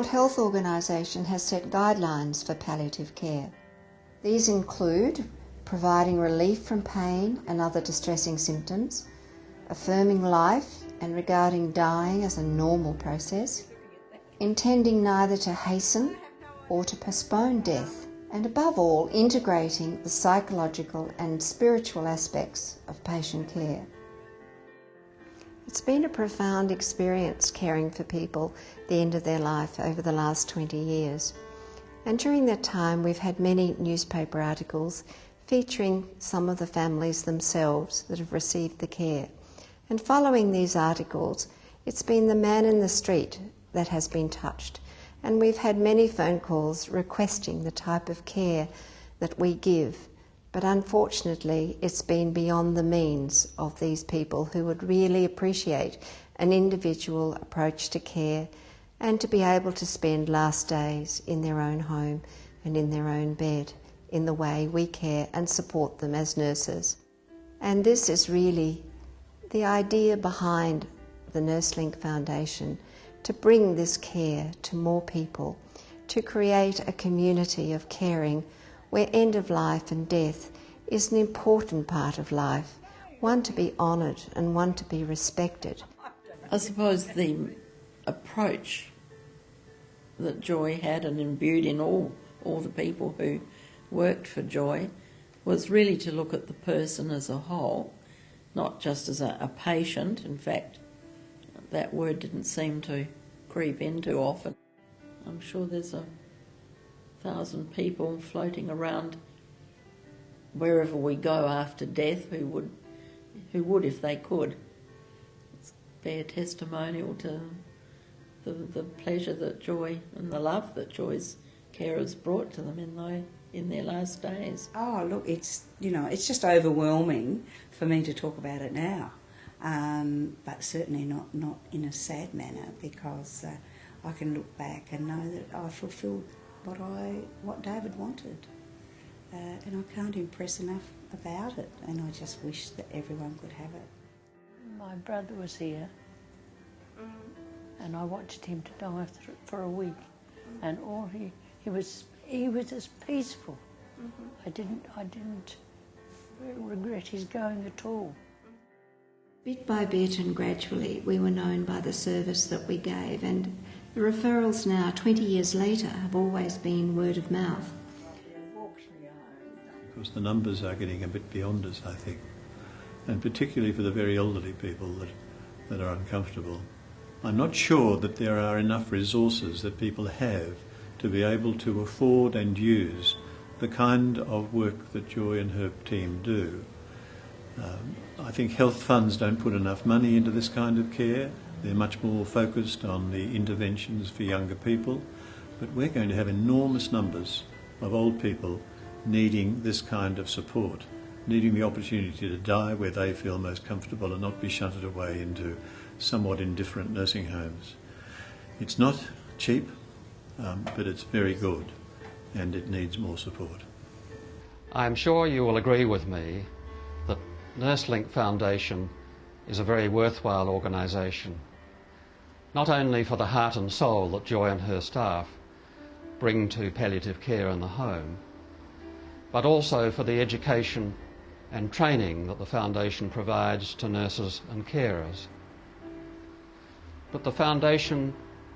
World Health Organization has set guidelines for palliative care. These include providing relief from pain and other distressing symptoms, affirming life and regarding dying as a normal process, intending neither to hasten or to postpone death, and above all, integrating the psychological and spiritual aspects of patient care. It's been a profound experience caring for people at the end of their life over the last 20 years. And during that time, we've had many newspaper articles featuring some of the families themselves that have received the care. And following these articles, it's been the man in the street that has been touched. And we've had many phone calls requesting the type of care that we give. But unfortunately, it's been beyond the means of these people who would really appreciate an individual approach to care and to be able to spend last days in their own home and in their own bed in the way we care and support them as nurses. And this is really the idea behind the NurseLink Foundation, to bring this care to more people, to create a community of caring where end of life and death is an important part of life, one to be honoured and one to be respected. I suppose the approach that Joy had and imbued in all the people who worked for Joy was really to look at the person as a whole, not just as a patient. In fact, that word didn't seem to creep in too often. I'm sure there's 1,000 people floating around wherever we go after death who would if they could. It's bear testimonial to the pleasure that Joy and the love that Joy's carers brought to them in their last days. Oh, look, it's just overwhelming for me to talk about it now, but certainly not in a sad manner, because I can look back and know that I fulfilled what David wanted, and I can't impress enough about it, and I just wish that everyone could have it. My brother was here, and I watched him to die for a week, and he was as peaceful. I didn't regret his going at all. Bit by bit and gradually we were known by the service that we gave, and the referrals now, 20 years later, have always been word of mouth. Because the numbers are getting a bit beyond us, I think, and particularly for the very elderly people that are uncomfortable. I'm not sure that there are enough resources that people have to be able to afford and use the kind of work that Joy and her team do. I think health funds don't put enough money into this kind of care. They're much more focused on the interventions for younger people, but we're going to have enormous numbers of old people needing this kind of support, needing the opportunity to die where they feel most comfortable and not be shunted away into somewhat indifferent nursing homes. It's not cheap, but it's very good, and it needs more support. I'm sure you will agree with me that NurseLink Foundation is a very worthwhile organisation, not only for the heart and soul that Joy and her staff bring to palliative care in the home, but also for the education and training that the Foundation provides to nurses and carers. But the Foundation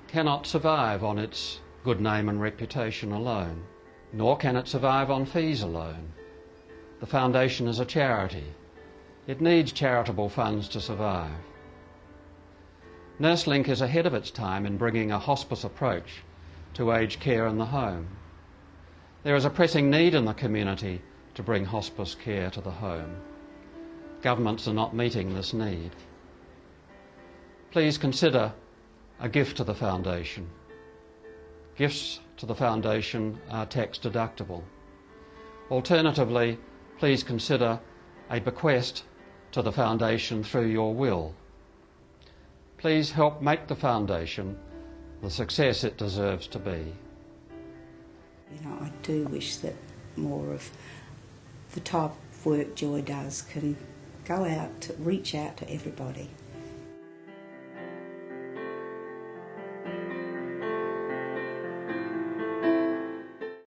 cannot survive on its good name and reputation alone, nor can it survive on fees alone. The Foundation is a charity. It needs charitable funds to survive. NurseLink is ahead of its time in bringing a hospice approach to aged care in the home. There is a pressing need in the community to bring hospice care to the home. Governments are not meeting this need. Please consider a gift to the Foundation. Gifts to the Foundation are tax deductible. Alternatively, please consider a bequest to the Foundation through your will. Please help make the Foundation the success it deserves to be. I do wish that more of the type of work Joy does can go out to reach out to everybody.